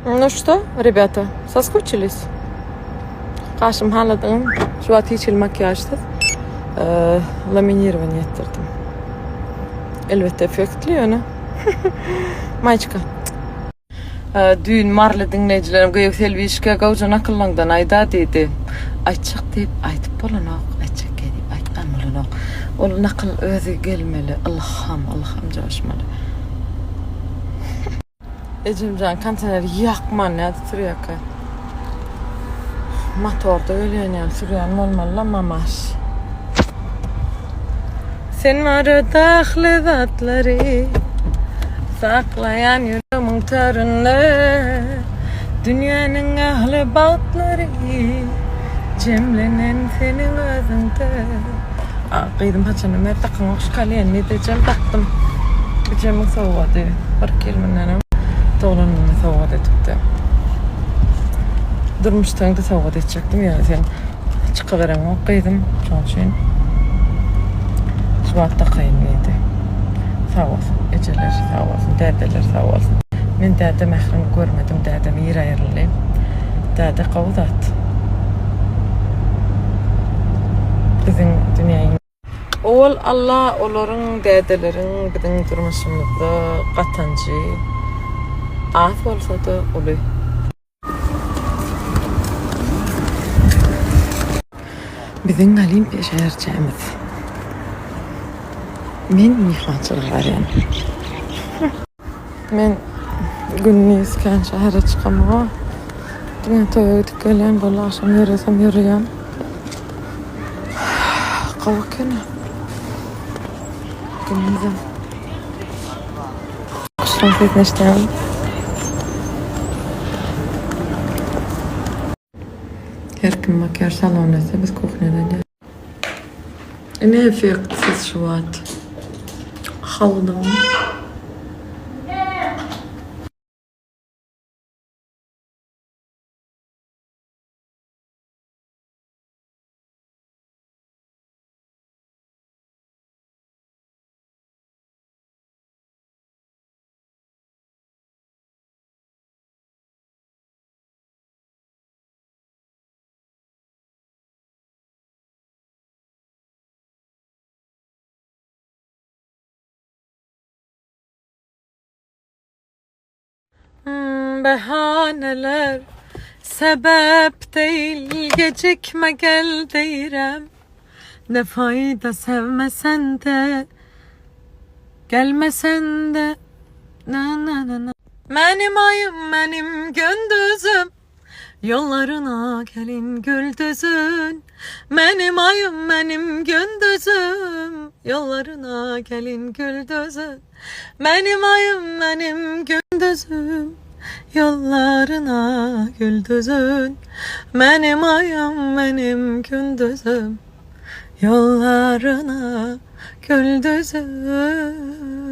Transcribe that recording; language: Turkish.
Ну что, ребята, соскучились? Kaşım haladım. Şu an hiç makyajsız. Laminирование ettirdim. Elbette efektli onu. Maçka. Düğün marlı dinleyicilerim göksel bir işe gavcan akıllandan ayda dedi. Ayçak deyip aytıp bolanok, ayçak deyip aytkan bolanok. Ol nakıl özü gelmeli. Allah'ım coşmalı. Ecemcan kantener yakman ya tutuyorka. Motorda öyle sürüyen olmalı Sen arada zatları saklayan yüreğimin tarını dünyanın ahli batları cemlenen senin özünde. Kıydım paçanı mer takın hoş kaliyen ne diyeceğim taktım. Bir cemik soğudu. Bir kelmenden doğranını soğudu tuttu. Durmuştan da soğudu edecektim ya sen çıkıveren o kıydım. Çalışın. Şubat'ta kıyımlıydı. Sağ olsun. Eceler sağ olsun. Dədeler sağ olsun. Ben dədə məhrəm görmedim. Dədəmi yer ayırılıyım. Dədə qavuzat. Bizim dünyayın. Ol Allah onların dədələrin bizim durmuşumuzda qatancı az olsa da oluyor. Bizim Olimpiya şehircemiz. Men mehmançılık arayam. Men günlük iskan şehre çıkamam. Dünya toyu dikkaten böyle akşam yürüyem. Kavak yana. Günümüzden. Kusura etmiştim. Her kim makyaj salonuysa biz kuhnada değil. Ne efektsiz şu an. Havladım. Behaneler sebep değil, gecikme gel deyirəm. Ne fayda sevmesen de gelmesen de na. Benim ayım benim gündüzüm, yollarına gelin güldüzün. Benim ayım benim gündüzüm, yollarına gelin güldüzün. Benim ayım benim gündüzüm, yollarına güldüzün. Benim ayım benim gündüzüm, yollarına güldüzün.